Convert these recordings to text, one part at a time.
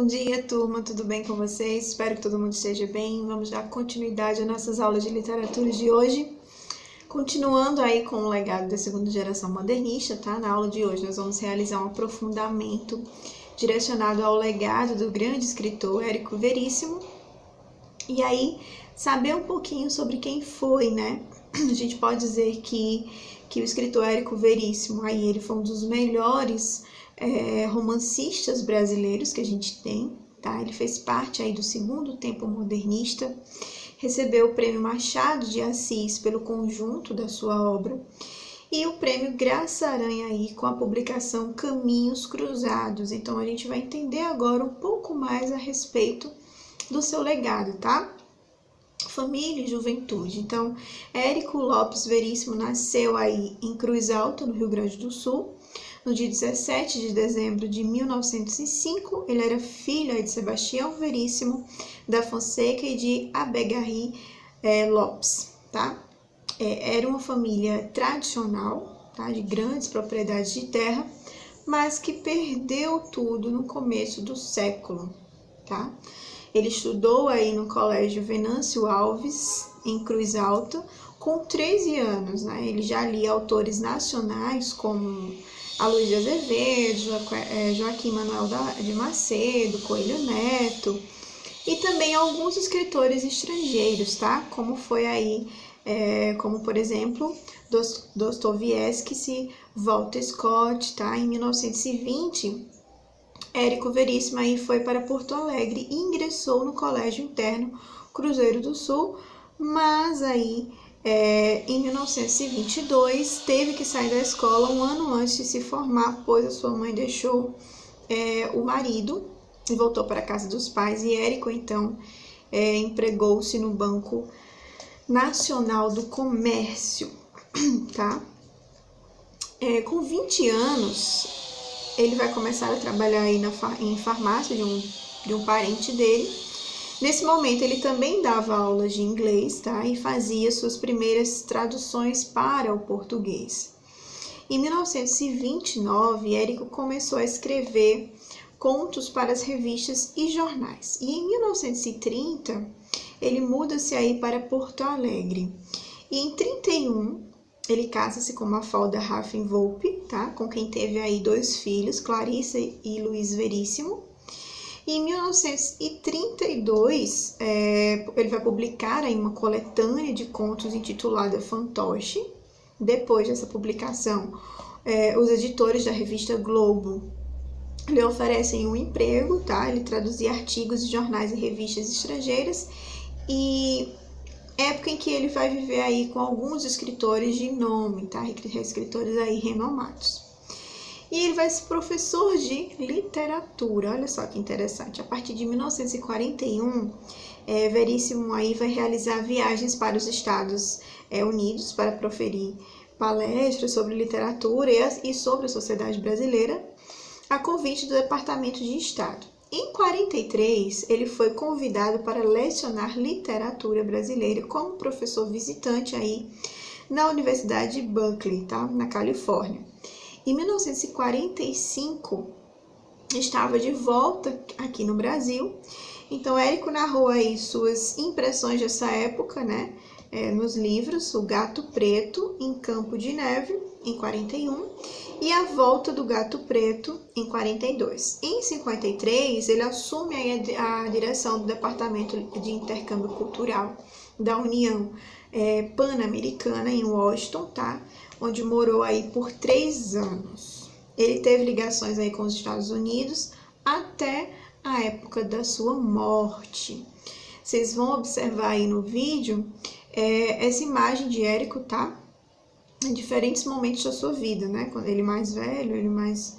dia, turma, tudo bem com vocês? Espero que todo mundo esteja bem. Vamos dar continuidade às nossas aulas de literatura de hoje. Continuando aí com o legado da segunda geração modernista, tá? Na aula de hoje nós vamos realizar um aprofundamento direcionado ao legado do grande escritor Érico Veríssimo. E aí, saber um pouquinho sobre quem foi, né? A gente pode dizer que o escritor Érico Veríssimo, aí ele foi um dos melhores romancistas brasileiros que a gente tem, tá? Ele fez parte aí do segundo tempo modernista, recebeu o prêmio Machado de Assis pelo conjunto da sua obra e o prêmio Graça Aranha aí com a publicação Caminhos Cruzados. Então a gente vai entender agora um pouco mais a respeito do seu legado, tá? Família e juventude. Então, Érico Lopes Veríssimo nasceu aí em Cruz Alta, no Rio Grande do Sul, no dia 17 de dezembro de 1905. Ele era filho de Sebastião Veríssimo da Fonseca e de Abegarri Lopes, tá? Era uma família tradicional, tá? De grandes propriedades de terra, mas que perdeu tudo no começo do século, tá? Ele estudou aí no Colégio Venâncio Alves, em Cruz Alta, com 13 anos, né? Ele já lia autores nacionais como Aloysio de Azevedo, Joaquim Manuel de Macedo, Coelho Neto, e também alguns escritores estrangeiros, tá? Como foi aí, como por exemplo, Dostoiévski, Walter Scott, tá? Em 1920, Érico Veríssimo aí foi para Porto Alegre e ingressou no Colégio Interno Cruzeiro do Sul, mas aí em 1922 teve que sair da escola um ano antes de se formar, pois a sua mãe deixou o marido e voltou para a casa dos pais, e Érico então empregou-se no Banco Nacional do Comércio, tá? Com 20 anos, ele vai começar a trabalhar aí em farmácia de um parente dele. Nesse momento, ele também dava aulas de inglês, tá? E fazia suas primeiras traduções para o português. Em 1929, Érico começou a escrever contos para as revistas e jornais. E em 1930, ele muda-se aí para Porto Alegre. E em 31, ele casa-se com Mafalda Raffenvolpe, tá? Com quem teve aí 2 filhos, Clarissa e Luiz Veríssimo. E em 1932, ele vai publicar aí uma coletânea de contos intitulada Fantoche. Depois dessa publicação, os editores da revista Globo lhe oferecem um emprego, tá? Ele traduzia artigos de jornais e revistas estrangeiras, e época em que ele vai viver aí com alguns escritores de nome, tá? Escritores aí renomados. E ele vai ser professor de literatura, olha só que interessante. A partir de 1941, Veríssimo aí vai realizar viagens para os Estados Unidos para proferir palestras sobre literatura e sobre a sociedade brasileira, a convite do Departamento de Estado. Em 43, ele foi convidado para lecionar literatura brasileira como professor visitante aí na Universidade de Berkeley, tá? Na Califórnia. Em 1945, estava de volta aqui no Brasil. Então, Érico narrou aí suas impressões dessa época, né? Nos livros O Gato Preto, em Campo de Neve, em 41, e A Volta do Gato Preto, em 42. Em 53, ele assume aí a direção do Departamento de Intercâmbio Cultural da União Pan-Americana, em Washington, tá? Onde morou aí por 3 anos. Ele teve ligações aí com os Estados Unidos até a época da sua morte. Vocês vão observar aí no vídeo essa imagem de Érico, tá? Em diferentes momentos da sua vida, né? Quando ele mais velho, ele mais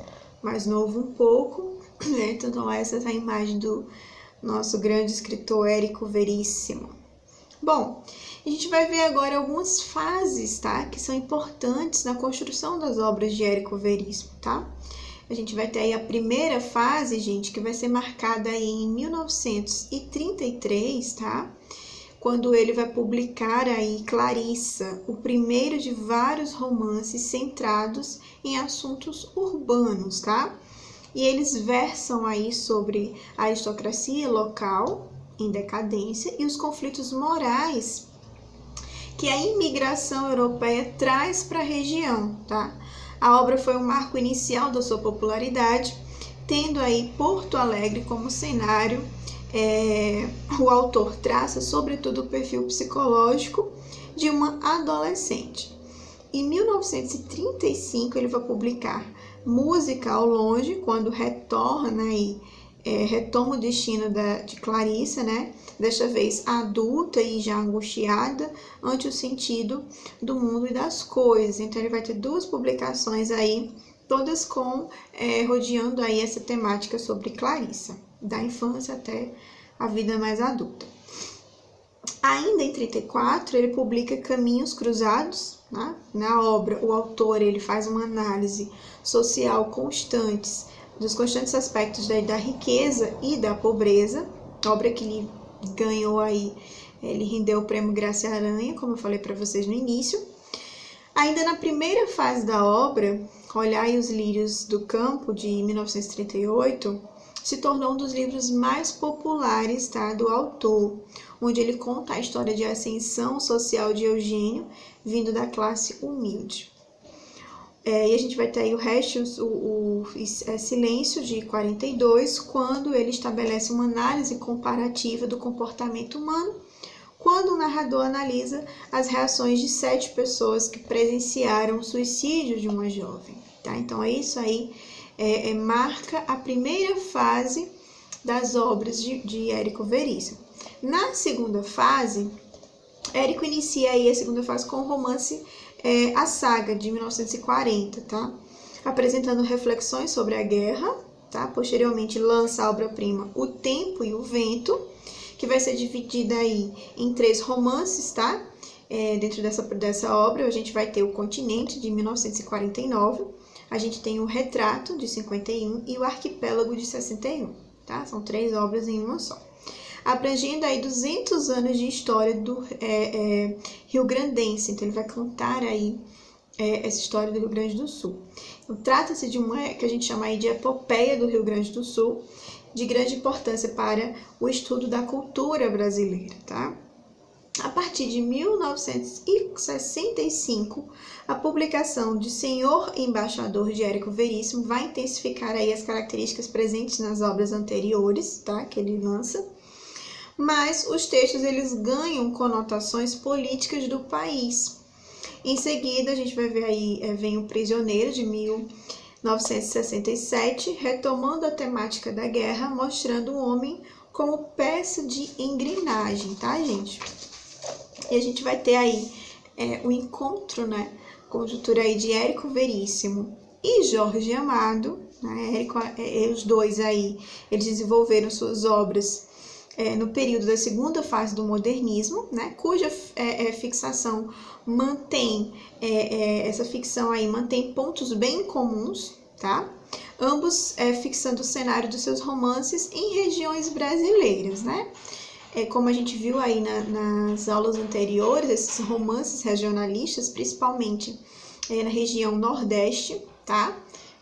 novo um pouco, né? Então essa é a imagem do nosso grande escritor Érico Veríssimo. Bom, a gente vai ver agora algumas fases, tá? Que são importantes na construção das obras de Érico Veríssimo, tá? A gente vai ter aí a primeira fase, gente, que vai ser marcada aí em 1933, tá? Quando ele vai publicar aí Clarissa, o primeiro de vários romances centrados em assuntos urbanos, tá? e eles versam aí sobre a aristocracia local em decadência e os conflitos morais que a imigração europeia traz para a região, tá? A obra foi um marco inicial da sua popularidade, tendo aí Porto Alegre como cenário. O autor traça sobretudo o perfil psicológico de uma adolescente. Em 1935 ele vai publicar Música ao Longe, quando retoma o destino de Clarissa, né? Desta vez adulta e já angustiada ante o sentido do mundo e das coisas. Então ele vai ter duas publicações aí, todas rodeando aí essa temática sobre Clarissa, da infância até a vida mais adulta. Ainda em 34 ele publica Caminhos Cruzados, né? Na obra o autor ele faz uma análise social dos constantes aspectos da riqueza e da pobreza, obra que lhe ganhou aí, ele rendeu o prêmio Graça Aranha, como eu falei para vocês no início. Ainda na primeira fase da obra, Olhai os Lírios do Campo, de 1938, se tornou um dos livros mais populares, tá, do autor, onde ele conta a história de ascensão social de Eugênio, vindo da classe humilde. E a gente vai ter aí o resto, o Silêncio, de 42, quando ele estabelece uma análise comparativa do comportamento humano, quando o narrador analisa as reações de 7 pessoas que presenciaram o suicídio de uma jovem. Tá? Então, isso aí marca a primeira fase das obras de Érico Veríssimo. Na segunda fase, Érico inicia aí a segunda fase com o romance A Saga, de 1940, tá? Apresentando reflexões sobre a guerra, tá? Posteriormente lança a obra-prima O Tempo e o Vento, que vai ser dividida aí em 3 romances, tá? Dentro dessa obra, a gente vai ter O Continente, de 1949, a gente tem o Retrato, de 51, e o Arquipélago, de 61, tá? São 3 obras em uma só. Abrangendo aí 200 anos de história do rio-grandense. Então, ele vai contar aí essa história do Rio Grande do Sul. Então, trata-se de uma que a gente chama aí de epopeia do Rio Grande do Sul, de grande importância para o estudo da cultura brasileira, tá? A partir de 1965, a publicação de Senhor Embaixador, de Érico Veríssimo, vai intensificar aí as características presentes nas obras anteriores, tá? Que ele lança. Mas os textos eles ganham conotações políticas do país. Em seguida, a gente vai ver aí, vem O Prisioneiro, de 1967, retomando a temática da guerra, mostrando o homem como peça de engrenagem, tá, gente? E a gente vai ter aí o encontro, né, conjuntura aí de Érico Veríssimo e Jorge Amado, né? Os dois aí, eles desenvolveram suas obras no período da segunda fase do modernismo, né, cuja fixação mantém, essa ficção aí mantém pontos bem comuns, tá? Ambos fixando o cenário dos seus romances em regiões brasileiras, né? Como a gente viu aí nas aulas anteriores, esses romances regionalistas, principalmente na região Nordeste, tá?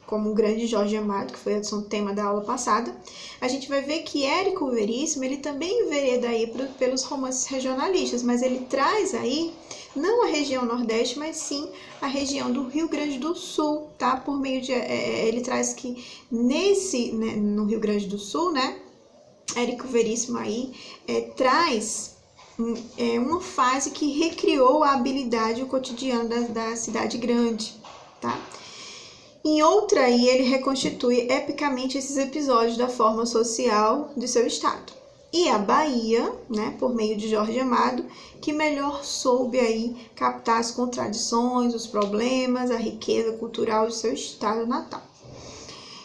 Como o grande Jorge Amado, que foi o tema da aula passada, a gente vai ver que Érico Veríssimo, ele também envereda aí pelos romances regionalistas, mas ele traz aí, não a região Nordeste, mas sim a região do Rio Grande do Sul, tá? Por meio de, ele traz que no Rio Grande do Sul, né, Érico Veríssimo aí traz uma fase que recriou a habilidade e o cotidiano da cidade grande, tá? Em outra aí, ele reconstitui epicamente esses episódios da forma social de seu estado. E a Bahia, né, por meio de Jorge Amado, que melhor soube aí captar as contradições, os problemas, a riqueza cultural de seu estado natal.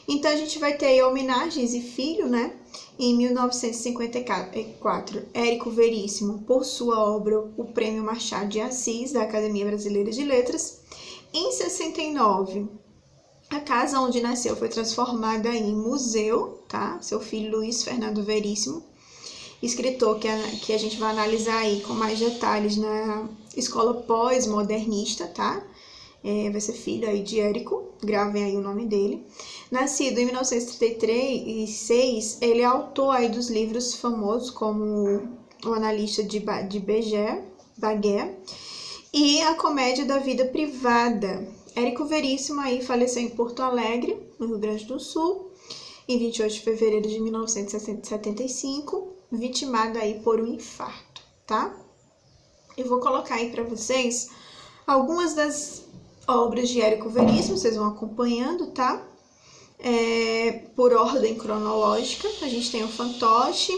Então, a gente vai ter aí homenagens e Filho, né? Em 1954, Érico Veríssimo, por sua obra O Prêmio Machado de Assis, da Academia Brasileira de Letras. Em 69, a casa onde nasceu foi transformada em museu, tá? Seu filho Luiz Fernando Veríssimo, escritor que a gente vai analisar aí com mais detalhes na escola pós-modernista, tá? vai ser filho aí de Érico, gravem aí o nome dele. Nascido em 1936, ele é autor aí dos livros famosos como O Analista de Bagué e A Comédia da Vida Privada. Érico Veríssimo aí faleceu em Porto Alegre, no Rio Grande do Sul, em 28 de fevereiro de 1975, vitimado aí por um infarto, tá? Eu vou colocar aí para vocês algumas das obras de Érico Veríssimo, vocês vão acompanhando, tá? Por ordem cronológica, a gente tem o Fantoche,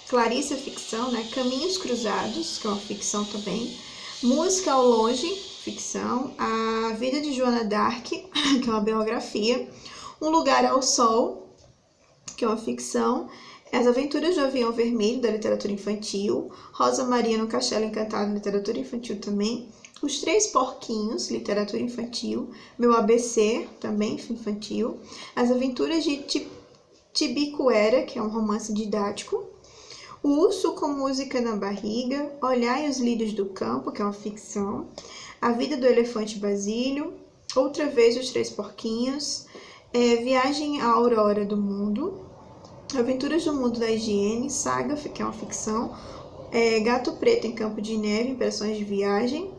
Clarice, ficção, né? Caminhos Cruzados, que é uma ficção também, Música ao Longe, ficção, A Vida de Joana d'Arc, que é uma biografia, Um Lugar ao Sol, que é uma ficção, As Aventuras do Avião Vermelho, da literatura infantil, Rosa Maria no Castelo Encantado, literatura infantil também, Os Três Porquinhos, literatura infantil, Meu ABC, também infantil, As Aventuras de Tibicuera, que é um romance didático, O Urso com Música na Barriga, Olhai os Lírios do Campo, que é uma ficção, A Vida do Elefante Basílio, Outra Vez os Três Porquinhos, Viagem à Aurora do Mundo, Aventuras do Mundo da Higiene, Saga, que é uma ficção, Gato Preto em Campo de Neve, Impressões de Viagem,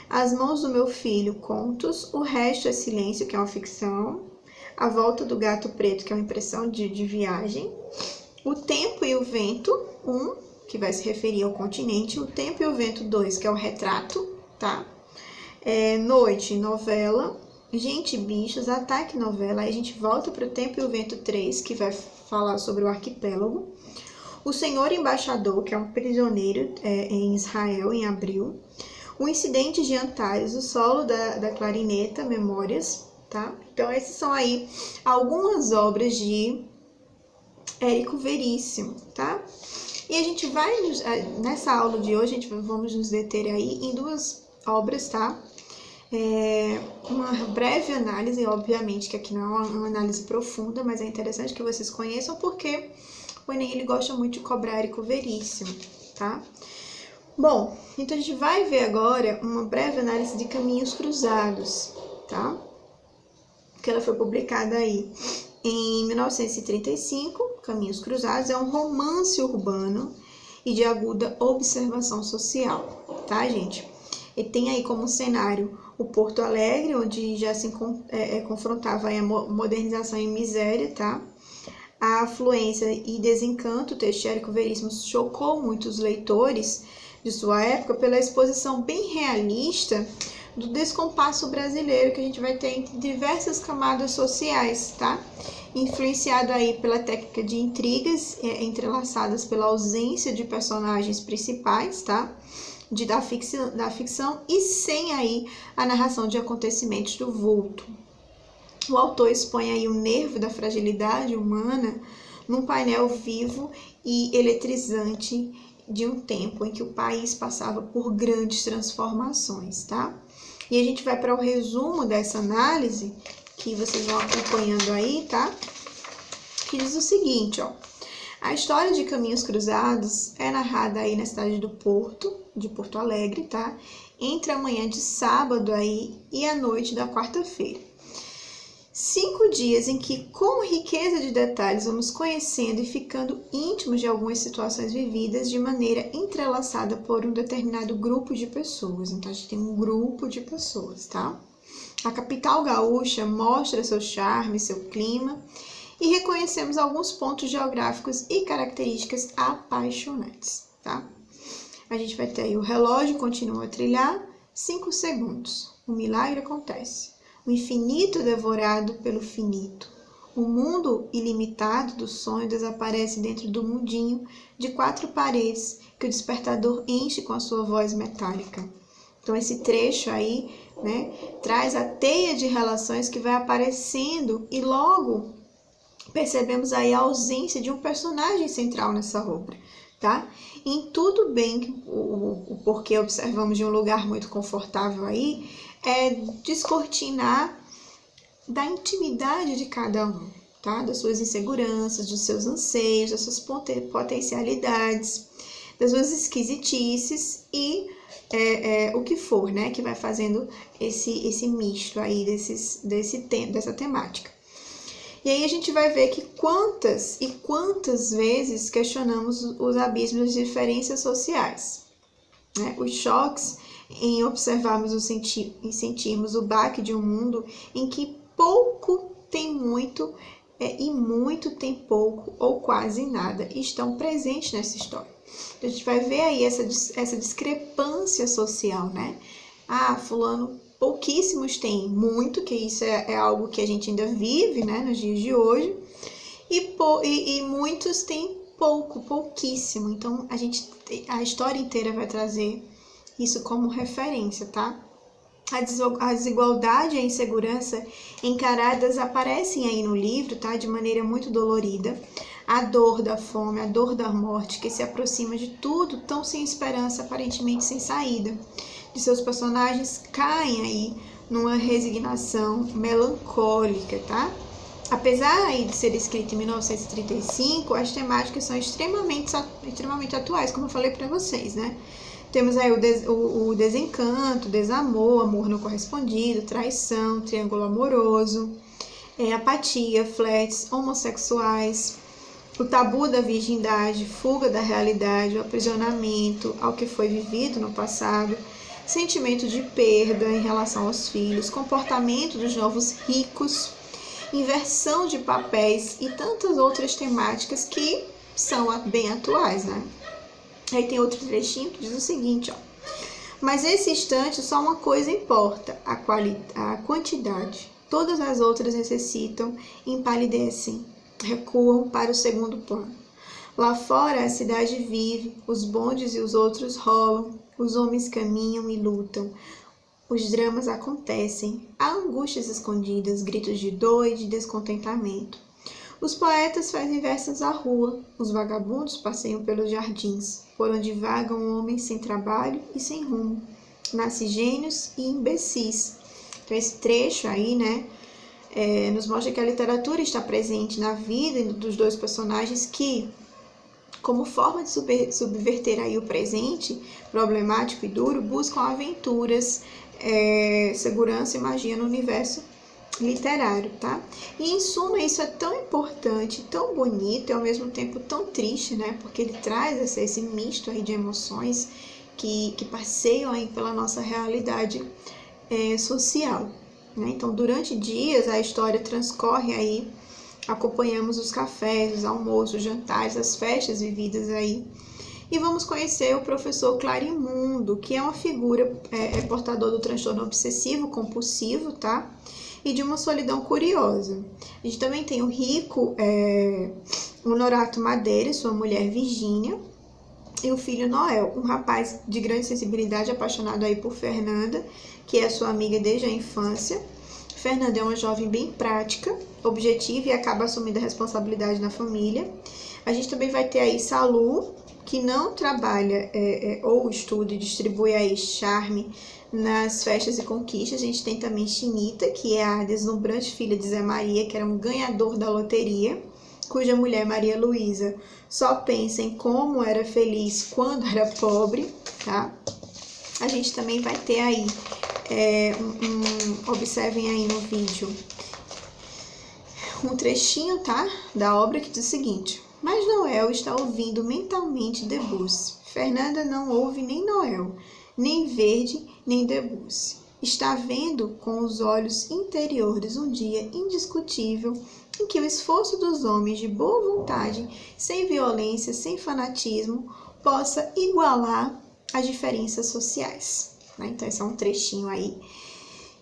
As Mãos do Meu Filho, contos, O Resto é Silêncio, que é uma ficção, A Volta do Gato Preto, que é uma impressão de viagem, O Tempo e o Vento, que vai se referir ao continente, O Tempo e o Vento 2, que é o retrato, tá? Noite, novela, Gente, Bichos, Ataque, novela, aí a gente volta para O Tempo e o Vento 3, que vai falar sobre o arquipélago, O Senhor Embaixador, que é um prisioneiro em Israel, em abril, O Incidente de Antares, O Solo da Clarineta, Memórias, tá? Então, essas são aí algumas obras de Érico Veríssimo, tá? E a gente vai, nessa aula de hoje, vamos nos deter aí em duas obras, tá? Uma breve análise, obviamente que aqui não é uma análise profunda, mas é interessante que vocês conheçam porque o Enem ele gosta muito de cobrar Érico Veríssimo, tá? Bom, então a gente vai ver agora uma breve análise de Caminhos Cruzados, tá? Que ela foi publicada aí em 1935, Caminhos Cruzados, é um romance urbano e de aguda observação social, tá, gente? E tem aí como cenário o Porto Alegre, onde já se confrontava a modernização e miséria, tá? A afluência e desencanto, o texto de Érico Veríssimo chocou muitos leitores de sua época pela exposição bem realista do descompasso brasileiro que a gente vai ter entre diversas camadas sociais, tá? Influenciado aí pela técnica de intrigas entrelaçadas pela ausência de personagens principais, tá? Da ficção e sem aí a narração de acontecimentos do vulto. O autor expõe aí o nervo da fragilidade humana num painel vivo e eletrizante de um tempo em que o país passava por grandes transformações, tá? E a gente vai para o resumo dessa análise, que vocês vão acompanhando aí, tá? Que diz o seguinte, ó. A história de Caminhos Cruzados é narrada aí na cidade de Porto Alegre, tá? Entre a manhã de sábado aí e a noite da quarta-feira. 5 dias em que, com riqueza de detalhes, vamos conhecendo e ficando íntimos de algumas situações vividas de maneira entrelaçada por um determinado grupo de pessoas. Então, a gente tem um grupo de pessoas, tá? A capital gaúcha mostra seu charme, seu clima, e reconhecemos alguns pontos geográficos e características apaixonantes, tá? A gente vai ter aí o relógio continua a trilhar, 5 segundos. O milagre acontece. O infinito devorado pelo finito. O mundo ilimitado do sonho desaparece dentro do mundinho de 4 paredes que o despertador enche com a sua voz metálica. Então, esse trecho aí, né, traz a teia de relações que vai aparecendo e logo percebemos aí a ausência de um personagem central nessa obra, tá? Em Tudo Bem, o porquê observamos de um lugar muito confortável aí, é descortinar da intimidade de cada um, tá? Das suas inseguranças, dos seus anseios, das suas potencialidades, das suas esquisitices e o que for, né, que vai fazendo esse misto aí dessa temática. E aí a gente vai ver que quantas e quantas vezes questionamos os abismos de diferenças sociais, né? Os choques em observarmos e sentirmos o baque de um mundo em que pouco tem muito e muito tem pouco ou quase nada estão presentes nessa história. Então, a gente vai ver aí essa discrepância social, né? Fulano, pouquíssimos têm muito, que isso é algo que a gente ainda vive, né, nos dias de hoje, e muitos têm pouquíssimo. Então, a história inteira vai trazer isso como referência, tá? A desigualdade e a insegurança encaradas aparecem aí no livro, tá? De maneira muito dolorida. A dor da fome, a dor da morte, que se aproxima de tudo, tão sem esperança, aparentemente sem saída. De seus personagens caem aí numa resignação melancólica, tá? Apesar aí de ser escrito em 1935, as temáticas são extremamente atuais, como eu falei para vocês, né? Temos aí o desencanto, desamor, amor não correspondido, traição, triângulo amoroso, apatia, flertes, homossexuais, o tabu da virgindade, fuga da realidade, o aprisionamento ao que foi vivido no passado, sentimento de perda em relação aos filhos, comportamento dos novos ricos, inversão de papéis e tantas outras temáticas que são bem atuais, né? Aí tem outro trechinho que diz o seguinte, ó. Mas nesse instante só uma coisa importa, a quantidade. Todas as outras necessitam, empalidecem, recuam para o segundo plano. Lá fora a cidade vive, os bondes e os outros rolam, os homens caminham e lutam. Os dramas acontecem, há angústias escondidas, gritos de dor e de descontentamento. Os poetas fazem versos à rua, os vagabundos passeiam pelos jardins, por onde vagam homens sem trabalho e sem rumo. Nasce gênios e imbecis. Então esse trecho aí, né, nos mostra que a literatura está presente na vida dos dois personagens que, como forma de subverter aí o presente problemático e duro, buscam aventuras, segurança e magia no universo literário, tá? E em suma isso é tão importante, tão bonito e ao mesmo tempo tão triste, né? Porque ele traz esse misto aí de emoções que passeiam aí pela nossa realidade social, né? Então durante dias a história transcorre aí, acompanhamos os cafés, os almoços, os jantares, as festas vividas aí. E vamos conhecer o professor Clarimundo, que é uma figura portador do transtorno obsessivo compulsivo, tá? E de uma solidão curiosa. A gente também tem o rico Honorato Madeira e sua mulher Virgínia, e o filho Noel, um rapaz de grande sensibilidade, apaixonado aí por Fernanda, que é sua amiga desde a infância. Fernanda é uma jovem bem prática, objetiva e acaba assumindo a responsabilidade na família. A gente também vai ter aí Salu, que não trabalha ou estuda e distribui aí charme nas festas e conquistas. A gente tem também Chinita, que é a deslumbrante filha de Zé Maria, que era um ganhador da loteria, cuja mulher Maria Luísa só pensa em como era feliz quando era pobre, tá? A gente também vai ter aí, observem aí no vídeo, um trechinho, tá? Da obra que diz o seguinte: mas Noel está ouvindo mentalmente Debussy. Fernanda não ouve nem Noel, nem Verdi, nem Debussy. Está vendo com os olhos interiores um dia indiscutível em que o esforço dos homens de boa vontade, sem violência, sem fanatismo, possa igualar as diferenças sociais. Né? Então, esse é um trechinho aí.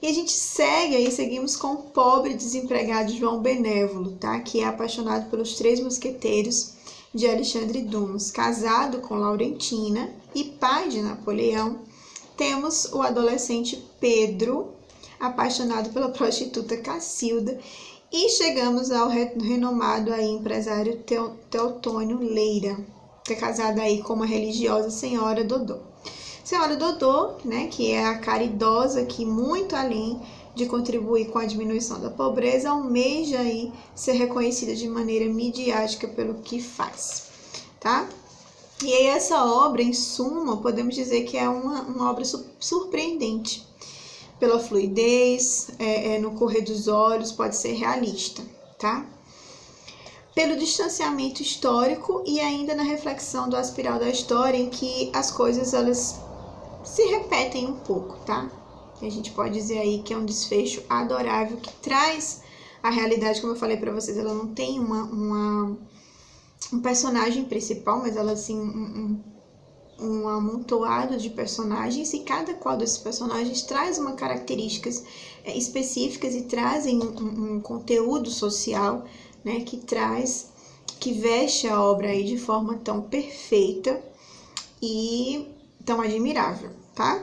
E a gente seguimos com o pobre desempregado João Benévolo, tá? Que é apaixonado pelos Três Mosqueteiros de Alexandre Dumas, casado com Laurentina e pai de Napoleão. Temos o adolescente Pedro, apaixonado pela prostituta Cacilda, e chegamos ao renomado aí empresário Teotônio Leira, que é casado aí com uma religiosa senhora Dodô. Senhora Dodô, né, que é a caridosa que, muito além de contribuir com a diminuição da pobreza, almeja aí ser reconhecida de maneira midiática pelo que faz, tá? E aí essa obra, em suma, podemos dizer que é uma obra surpreendente. Pela fluidez, no correr dos olhos, pode ser realista, tá? Pelo distanciamento histórico e ainda na reflexão do aspiral da história, em que as coisas elas se repetem um pouco, tá? E a gente pode dizer aí que é um desfecho adorável que traz a realidade, como eu falei para vocês, ela não tem um personagem principal, mas ela assim um amontoado de personagens, e cada qual desses personagens traz uma características específicas e trazem um conteúdo social, né, que veste a obra aí de forma tão perfeita e tão admirável, tá?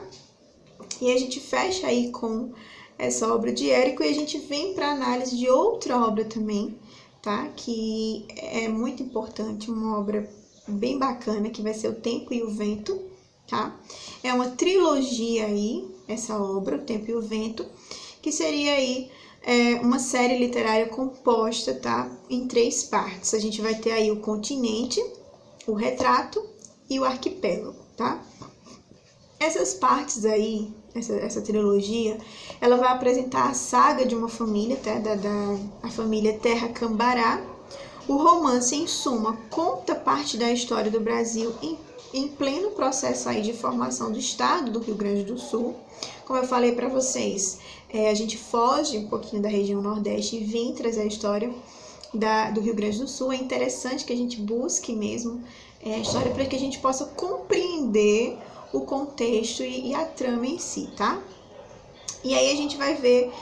E a gente fecha aí com essa obra de Érico e a gente vem para a análise de outra obra também, tá? Que é muito importante, uma obra bem bacana, que vai ser O Tempo e o Vento, tá? É uma trilogia aí, essa obra, O Tempo e o Vento, que seria aí uma série literária composta, tá? Em 3 partes. A gente vai ter aí o continente, o retrato e o arquipélago, tá? Essas partes aí, essa trilogia, ela vai apresentar a saga de uma família, tá? A família Terra Cambará. O romance, em suma, conta parte da história do Brasil em pleno processo aí de formação do estado do Rio Grande do Sul. Como eu falei para vocês, a gente foge um pouquinho da região Nordeste e vem trazer a história do Rio Grande do Sul. É interessante que a gente busque mesmo a história para que a gente possa compreender o contexto e a trama em si, tá? E aí a gente vai ver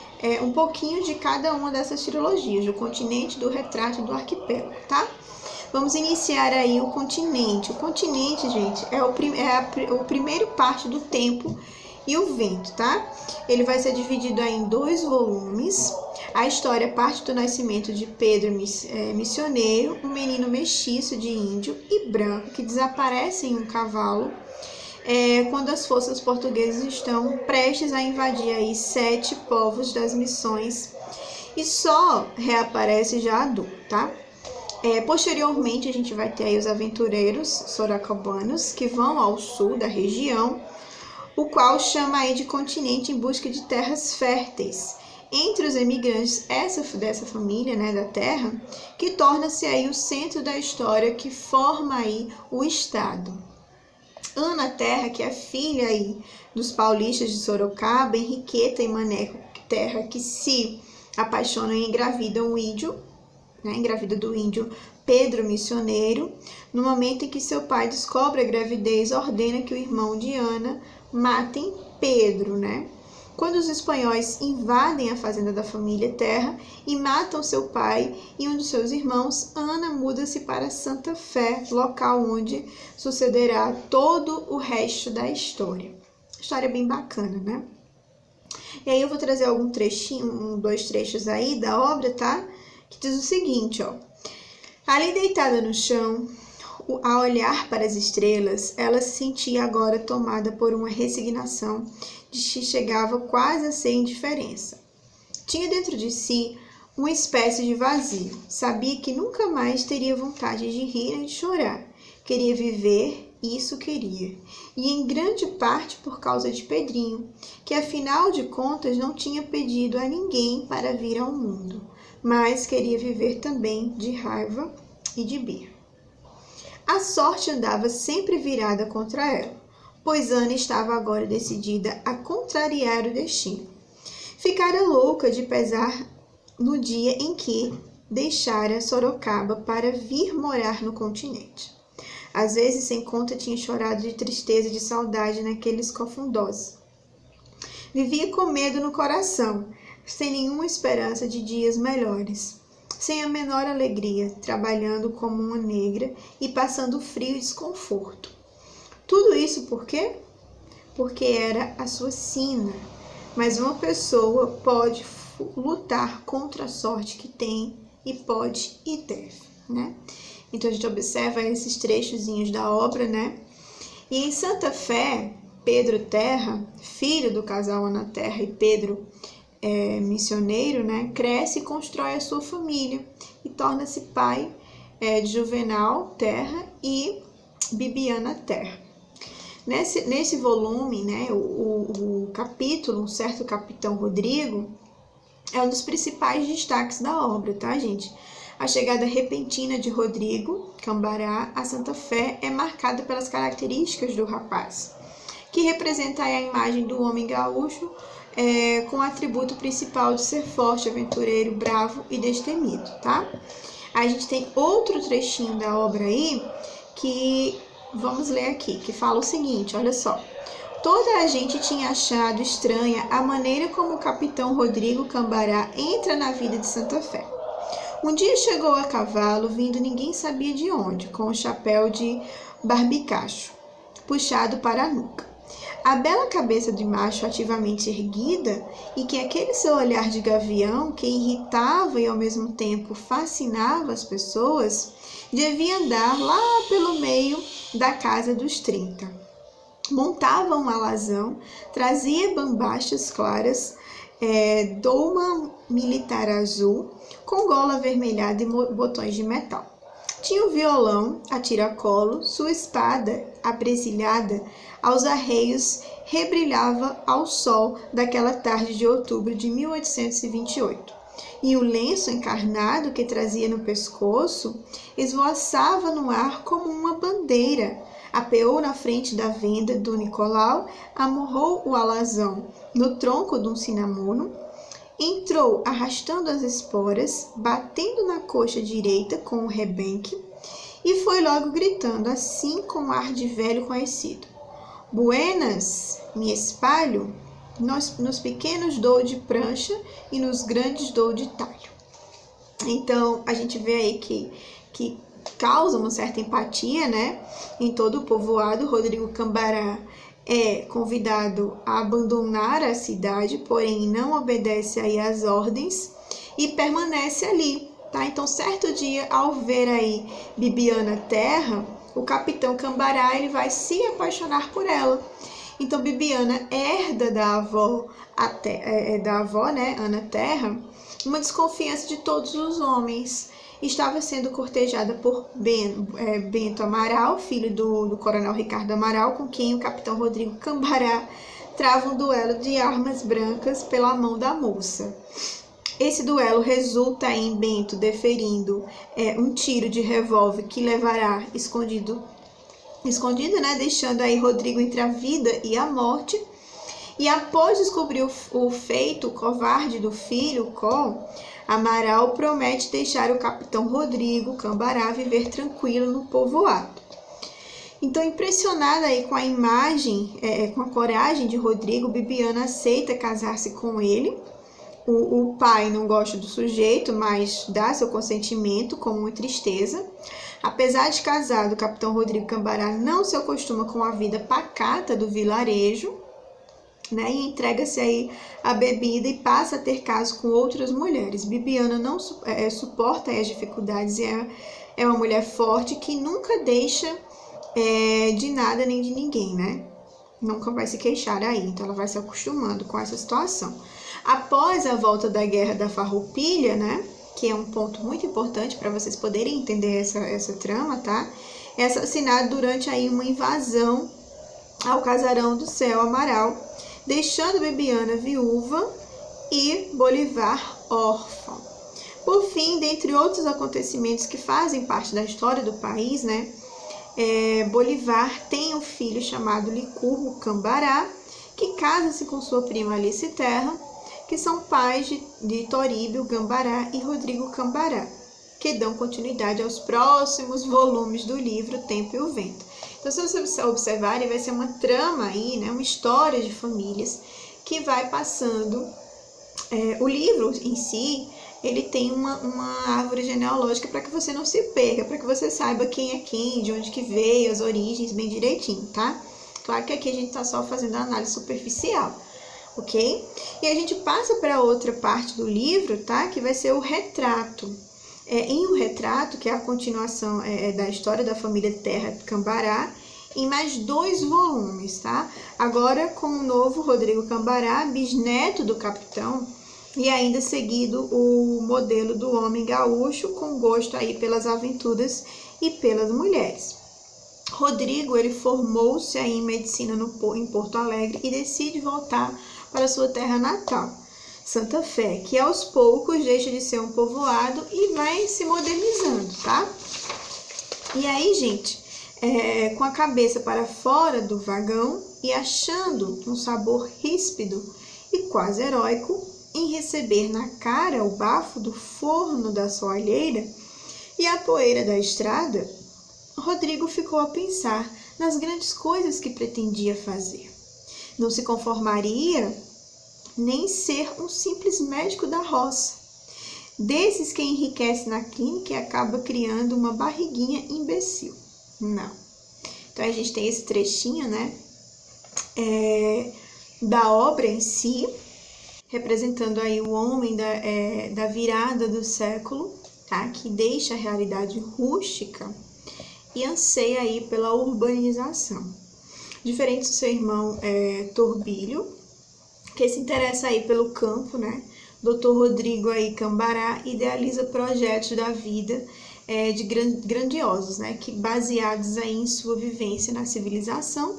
um pouquinho de cada uma dessas trilogias, do continente, do retrato e do arquipélago, tá? Vamos iniciar aí o continente. O continente, gente, é o primeiro parte do Tempo e o Vento, tá? Ele vai ser dividido aí em 2 volumes. A história parte do nascimento de Pedro missioneiro, um menino mestiço de índio e branco que desaparece em um cavalo quando as forças portuguesas estão prestes a invadir aí 7 povos das missões e só reaparece já adulto, tá? Posteriormente a gente vai ter aí os aventureiros sorocabanos que vão ao sul da região, o qual chama aí de continente em busca de terras férteis. Entre os emigrantes dessa família, né, da terra, que torna-se aí o centro da história que forma aí o estado. Ana Terra, que é filha aí dos paulistas de Sorocaba, Henriqueta e Maneco Terra, que se apaixonam e engravidam o índio, né, engravida do índio Pedro Missioneiro. No momento em que seu pai descobre a gravidez, ordena que o irmão de Ana matem Pedro, né? Quando os espanhóis invadem a fazenda da família Terra e matam seu pai e um dos seus irmãos, Ana muda-se para Santa Fé, local onde sucederá todo o resto da história. História bem bacana, né? E aí eu vou trazer algum trechinho, 2 trechos aí da obra, tá? Que diz o seguinte, ó. Ali deitada no chão, a olhar para as estrelas, ela se sentia agora tomada por uma resignação de que chegava quase a ser indiferença. Tinha dentro de si uma espécie de vazio. Sabia que nunca mais teria vontade de rir nem de chorar. Queria viver, isso queria. E em grande parte por causa de Pedrinho, que afinal de contas não tinha pedido a ninguém para vir ao mundo, mas queria viver também de raiva e de birra. A sorte andava sempre virada contra ela, pois Ana estava agora decidida a contrariar o destino. Ficara louca de pesar no dia em que deixara Sorocaba para vir morar no continente. Às vezes, sem conta, tinha chorado de tristeza e de saudade naqueles cofundós. Vivia com medo no coração, sem nenhuma esperança de dias melhores, sem a menor alegria, trabalhando como uma negra e passando frio e desconforto. Tudo isso por quê? Porque era a sua sina. Mas uma pessoa pode lutar contra a sorte que tem e pode e deve, né? Então a gente observa esses trechozinhos da obra, né? E em Santa Fé, Pedro Terra, filho do casal Ana Terra e Pedro missioneiro, né? Cresce e constrói a sua família e torna-se pai de Juvenal Terra e Bibiana Terra. Nesse volume, né, o capítulo, um certo Capitão Rodrigo, é um dos principais destaques da obra, tá, gente? A chegada repentina de Rodrigo Cambará a Santa Fé é marcada pelas características do rapaz, que representa a imagem do homem gaúcho, com o atributo principal de ser forte, aventureiro, bravo e destemido, tá? A gente tem outro trechinho da obra aí que vamos ler aqui, que fala o seguinte, olha só. Toda a gente tinha achado estranha a maneira como o capitão Rodrigo Cambará entra na vida de Santa Fé. Um dia chegou a cavalo, vindo ninguém sabia de onde, com o chapéu de barbicacho, puxado para a nuca. A bela cabeça de macho ativamente erguida e que aquele seu olhar de gavião que irritava e ao mesmo tempo fascinava as pessoas, devia andar lá pelo meio da casa dos 30. Montava um alazão, trazia bambachas claras, doma militar azul, com gola avermelhada e botões de metal. Tinha um violão a tiracolo, sua espada, apresilhada aos arreios, rebrilhava ao sol daquela tarde de outubro de 1828. E o lenço encarnado que trazia no pescoço esvoaçava no ar como uma bandeira. Apeou na frente da venda do Nicolau, amarrou o alazão no tronco de um cinamono, entrou arrastando as esporas, batendo na coxa direita com o rebenque, e foi logo gritando, assim com ar de velho conhecido: Buenas, me espalho, nos pequenos dou de prancha e nos grandes dou de talho. Então, a gente vê aí que causa uma certa empatia, né? Em todo o povoado, Rodrigo Cambará é convidado a abandonar a cidade, porém não obedece aí às ordens e permanece ali, tá? Então, certo dia, ao ver aí Bibiana Terra, o capitão Cambará ele vai se apaixonar por ela. Então, Bibiana herda da avó, né, Ana Terra, uma desconfiança de todos os homens. Estava sendo cortejada por Bento Amaral, filho do coronel Ricardo Amaral, com quem o capitão Rodrigo Cambará trava um duelo de armas brancas pela mão da moça. Esse duelo resulta em Bento deferindo um tiro de revólver que levará escondido, né, deixando aí Rodrigo entre a vida e a morte. E após descobrir o feito covarde do filho, Amaral promete deixar o capitão Rodrigo Cambará viver tranquilo no povoado. Então, impressionada aí com a imagem, com a coragem de Rodrigo, Bibiana aceita casar-se com ele. O pai não gosta do sujeito, mas dá seu consentimento com muita tristeza. Apesar de casado, o capitão Rodrigo Cambará não se acostuma com a vida pacata do vilarejo, né, e entrega-se aí à bebida e passa a ter caso com outras mulheres. Bibiana não suporta as dificuldades, é uma mulher forte que nunca deixa de nada nem de ninguém, né? Nunca vai se queixar aí, então ela vai se acostumando com essa situação. Após a volta da Guerra da Farroupilha, né, que é um ponto muito importante para vocês poderem entender essa trama, tá? É assassinado durante aí uma invasão ao casarão do Céu Amaral, deixando Bibiana viúva e Bolivar órfão. Por fim, dentre outros acontecimentos que fazem parte da história do país, né, Bolivar tem um filho chamado Licurgo Cambará, que casa-se com sua prima Alice Terra, que são pais de Toríbio Cambará e Rodrigo Cambará, que dão continuidade aos próximos volumes do livro Tempo e o Vento. Então, se você observar, vai ser uma trama aí, né, uma história de famílias que vai passando. O livro em si, ele tem uma árvore genealógica para que você não se perca, para que você saiba quem é quem, de onde que veio, as origens bem direitinho, tá? Claro que aqui a gente está só fazendo a análise superficial, ok? E a gente passa para outra parte do livro, tá? Que vai ser o retrato. Em O Retrato, que é a continuação da história da família Terra Cambará, em mais 2 volumes, tá? Agora com o novo Rodrigo Cambará, bisneto do capitão, e ainda seguido o modelo do homem gaúcho, com gosto aí pelas aventuras e pelas mulheres. Rodrigo, ele formou-se aí em medicina em Porto Alegre e decide voltar para sua terra natal, Santa Fé, que aos poucos deixa de ser um povoado e vai se modernizando, tá? E aí, gente, com a cabeça para fora do vagão e achando um sabor ríspido e quase heróico em receber na cara o bafo do forno da soalheira e a poeira da estrada, Rodrigo ficou a pensar nas grandes coisas que pretendia fazer. Não se conformaria nem ser um simples médico da roça, desses que enriquece na clínica e acaba criando uma barriguinha imbecil. Não. Então a gente tem esse trechinho, né, da obra em si, representando aí o homem da virada do século, tá, que deixa a realidade rústica e anseia aí pela urbanização. Diferente do seu irmão Torbílio, que se interessa aí pelo campo, né? Dr. Rodrigo aí Cambará idealiza projetos da vida de grandiosos, né? Que baseados aí em sua vivência na civilização,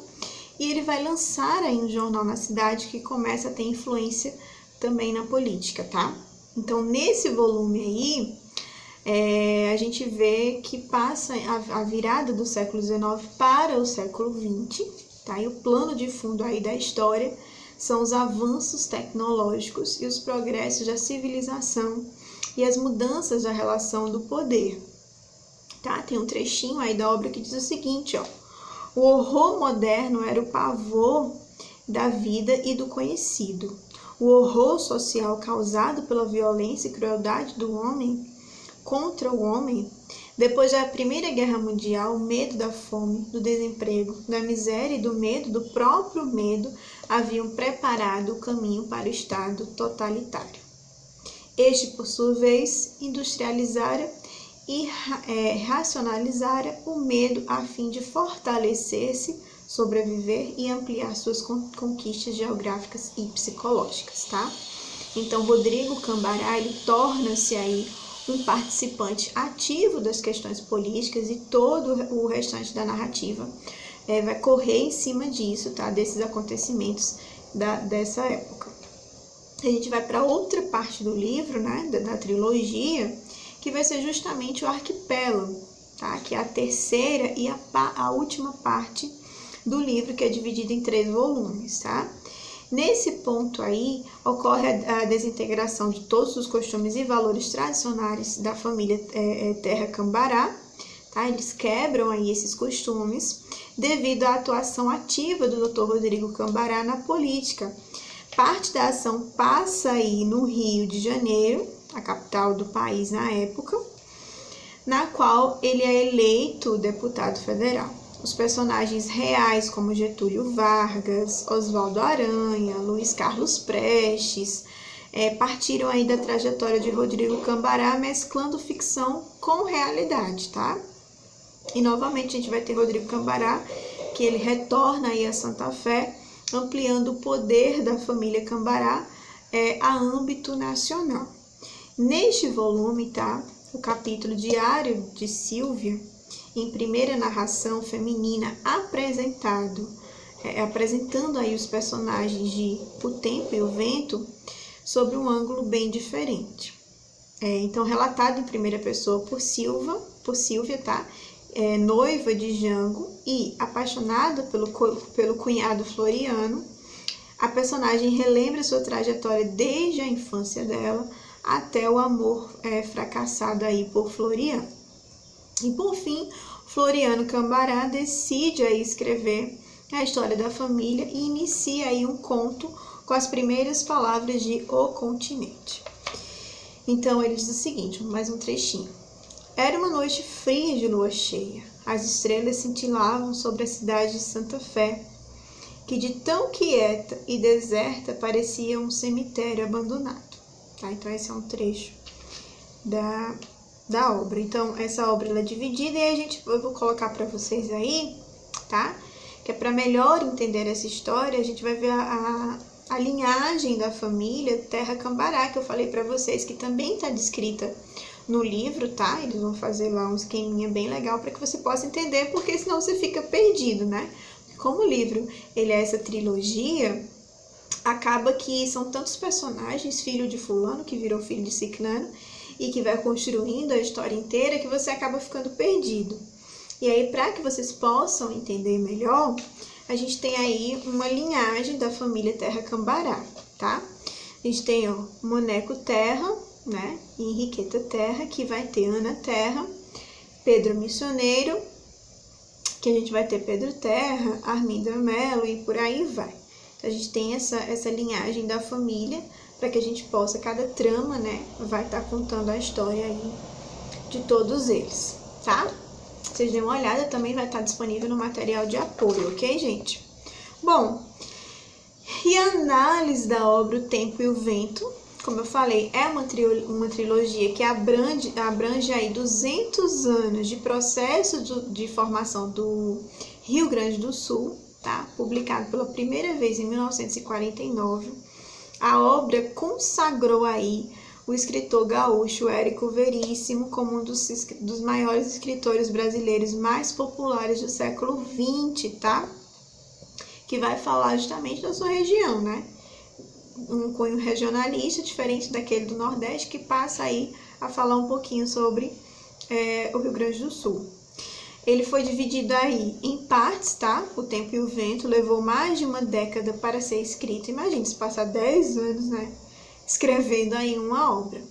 e ele vai lançar aí um jornal na cidade que começa a ter influência também na política, tá? Então, nesse volume aí, a gente vê que passa a virada do século XIX para o século XX, tá? E o plano de fundo aí da história são os avanços tecnológicos e os progressos da civilização e as mudanças da relação do poder, tá? Tem um trechinho aí da obra que diz o seguinte, ó: o horror moderno era o pavor da vida e do conhecido. O horror social causado pela violência e crueldade do homem contra o homem. Depois da Primeira Guerra Mundial, o medo da fome, do desemprego, da miséria e do medo, do próprio medo, haviam preparado o caminho para o Estado totalitário. Este, por sua vez, industrializara e racionalizara o medo a fim de fortalecer-se, sobreviver e ampliar suas conquistas geográficas e psicológicas, tá? Então, Rodrigo Cambará, ele torna-se aí um participante ativo das questões políticas e todo o restante da narrativa vai correr em cima disso, tá? Desses acontecimentos dessa época. A gente vai para outra parte do livro, né? Da trilogia, que vai ser justamente o arquipélago, tá? Que é a terceira e a última parte do livro, que é dividido em 3 volumes, tá? Nesse ponto aí, ocorre a desintegração de todos os costumes e valores tradicionais da família Terra Cambará, tá? Eles quebram aí esses costumes devido à atuação ativa do Dr. Rodrigo Cambará na política. Parte da ação passa aí no Rio de Janeiro, a capital do país na época, na qual ele é eleito deputado federal. Os personagens reais, como Getúlio Vargas, Oswaldo Aranha, Luiz Carlos Prestes, partiram aí da trajetória de Rodrigo Cambará, mesclando ficção com realidade, tá? E novamente a gente vai ter Rodrigo Cambará, que ele retorna aí a Santa Fé, ampliando o poder da família Cambará a âmbito nacional. Neste volume, tá? O capítulo Diário de Silvia, em primeira narração feminina, apresentando aí os personagens de O Tempo e o Vento sobre um ângulo bem diferente. Então, relatado em primeira pessoa por Silvia, tá? Noiva de Jango e apaixonada pelo cunhado Floriano, a personagem relembra sua trajetória desde a infância dela até o amor fracassado aí por Floriano. E por fim, Floriano Cambará decide aí escrever a história da família e inicia aí um conto com as primeiras palavras de O Continente. Então ele diz o seguinte, mais um trechinho. Era uma noite fria de lua cheia. As estrelas cintilavam sobre a cidade de Santa Fé, que de tão quieta e deserta parecia um cemitério abandonado. Tá? Então esse é um trecho da obra. Então, essa obra ela é dividida e eu vou colocar para vocês aí, tá? Que é para melhor entender essa história, a gente vai ver a linhagem da família Terra Cambará, que eu falei para vocês, que também está descrita no livro, tá? Eles vão fazer lá um esqueminha bem legal para que você possa entender, porque senão você fica perdido, né? Como o livro ele é essa trilogia, acaba que são tantos personagens, filho de fulano que virou filho de ciclano, e que vai construindo a história inteira, que você acaba ficando perdido. E aí, para que vocês possam entender melhor, a gente tem aí uma linhagem da família Terra Cambará, tá? A gente tem o Moneco Terra, né? E Henriqueta Terra, que vai ter Ana Terra, Pedro Missioneiro, que a gente vai ter Pedro Terra, Arminda Melo e por aí vai. Então, a gente tem essa linhagem da família, para que a gente possa, cada trama, né, vai estar contando a história aí de todos eles, tá? Vocês dêem uma olhada, também vai estar disponível no material de apoio, ok, gente? Bom, e a análise da obra O Tempo e o Vento, como eu falei, é uma trilogia que abrange aí 200 anos de processo de formação do Rio Grande do Sul, tá? Publicado pela primeira vez em 1949. A obra consagrou aí o escritor gaúcho Érico Veríssimo como um dos maiores escritores brasileiros mais populares do século XX, tá? Que vai falar justamente da sua região, né? Um cunho regionalista, diferente daquele do Nordeste, que passa aí a falar um pouquinho sobre o Rio Grande do Sul. Ele foi dividido aí em partes, tá? O Tempo e o Vento levou mais de uma década para ser escrito. Imagina, se passar 10 anos, né? Escrevendo aí uma obra.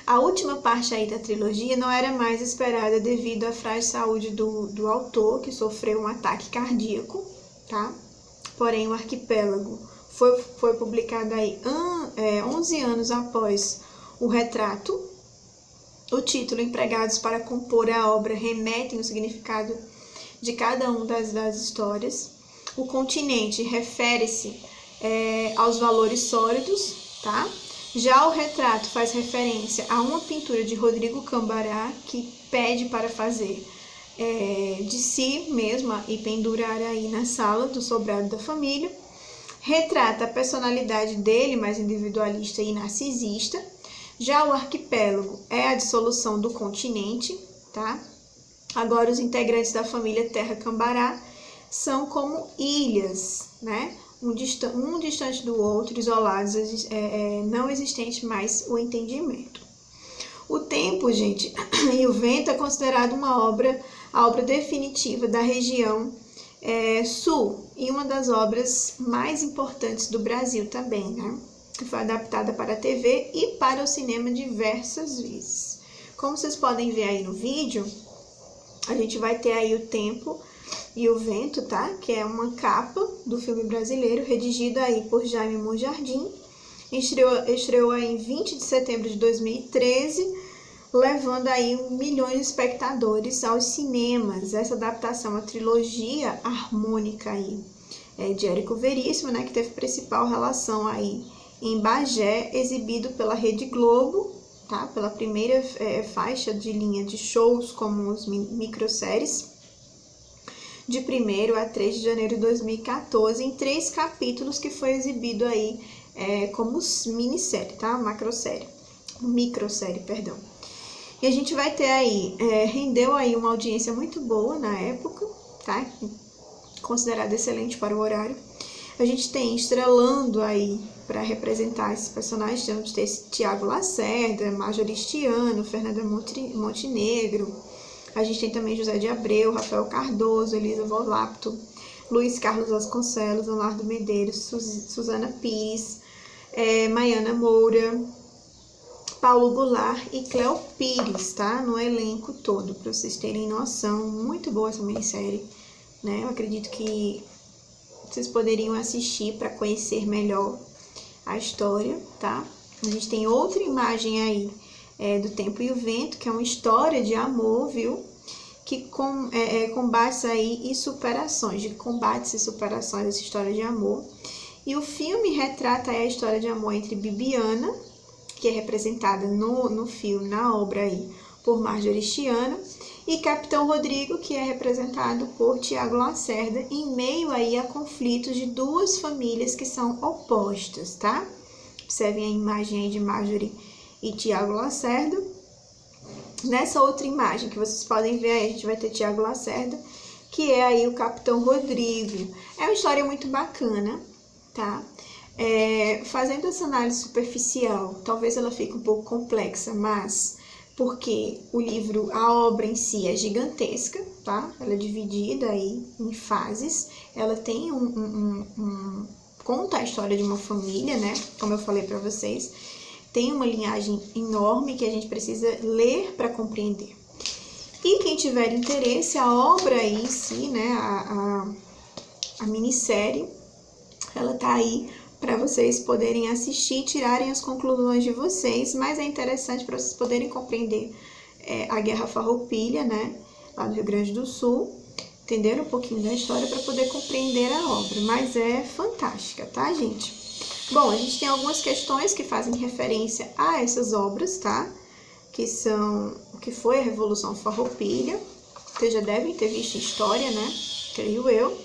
A última parte aí da trilogia não era mais esperada devido à frágil saúde do autor, que sofreu um ataque cardíaco, tá? Porém, o Arquipélago foi publicado aí 11 anos após o Retrato. O título, empregados para compor a obra, remetem o significado de cada uma das histórias. O Continente refere-se aos valores sólidos, tá? Já o Retrato faz referência a uma pintura de Rodrigo Cambará, que pede para fazer de si mesma e pendurar aí na sala do sobrado da família. Retrata a personalidade dele, mais individualista e narcisista. Já o Arquipélago é a dissolução do continente, tá? Agora, os integrantes da família Terra Cambará são como ilhas, né? Um distante do outro, isolados, não existente mais o entendimento. O Tempo, gente, e o Vento é considerado a obra definitiva da região sul e uma das obras mais importantes do Brasil também, né? Que foi adaptada para a TV e para o cinema diversas vezes. Como vocês podem ver aí no vídeo, a gente vai ter aí O Tempo e o Vento, tá? Que é uma capa do filme brasileiro, redigida aí por Jaime Monjardim. Estreou aí em 20 de setembro de 2013, levando aí milhões de espectadores aos cinemas. Essa adaptação, a trilogia harmônica aí, de Érico Veríssimo, né? Que teve principal relação aí em Bagé, exibido pela Rede Globo, tá? Pela primeira faixa de linha de shows como os microséries, de 1º a 3 de janeiro de 2014, em 3 capítulos, que foi exibido aí como minissérie, tá? Microsérie, perdão. E a gente vai ter aí, rendeu aí uma audiência muito boa na época, tá? Considerada excelente para o horário. A gente tem estrelando aí, para representar esses personagens, vamos ter Tiago Lacerda, Majoristiano, Fernanda Montenegro. A gente tem também José de Abreu, Rafael Cardoso, Elisa Volapto, Luiz Carlos Vasconcelos, Leonardo Medeiros, Suzana Pires, Maiana Moura, Paulo Goulart e Cléo Pires, tá? No elenco todo, para vocês terem noção. Muito boa essa minissérie, né? Eu acredito que vocês poderiam assistir para conhecer melhor a história, tá? A gente tem outra imagem aí do Tempo e o Vento, que é uma história de amor, viu? Que combates aí e superações, de combates e superações, essa história de amor. E o filme retrata aí a história de amor entre Bibiana, que é representada no filme, na obra aí, por Majoristiano, e Capitão Rodrigo, que é representado por Tiago Lacerda, em meio aí a conflitos de duas famílias que são opostas, tá? Observem a imagem aí de Marjorie e Tiago Lacerda. Nessa outra imagem que vocês podem ver aí, a gente vai ter Tiago Lacerda, que é aí o Capitão Rodrigo. É uma história muito bacana, tá? Fazendo essa análise superficial, talvez ela fique um pouco complexa, mas porque o livro, a obra em si é gigantesca, tá? Ela é dividida aí em fases, ela tem conta a história de uma família, né? Como eu falei para vocês, tem uma linhagem enorme que a gente precisa ler para compreender. E quem tiver interesse, a obra aí em si, né? A minissérie, ela tá aí para vocês poderem assistir e tirarem as conclusões de vocês, mas é interessante para vocês poderem compreender a Guerra Farroupilha, né, lá do Rio Grande do Sul, entender um pouquinho da história para poder compreender a obra, mas é fantástica, tá, gente? Bom, a gente tem algumas questões que fazem referência a essas obras, tá, que são o que foi a Revolução Farroupilha, vocês já devem ter visto história, né, creio eu,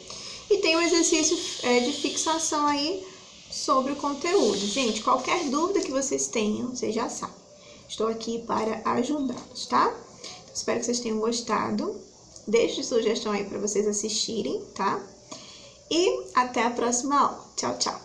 e tem um exercício de fixação aí sobre o conteúdo. Gente, qualquer dúvida que vocês tenham, vocês já sabem. Estou aqui para ajudá-los, tá? Espero que vocês tenham gostado. Deixe sugestão aí para vocês assistirem, tá? E até a próxima aula. Tchau, tchau!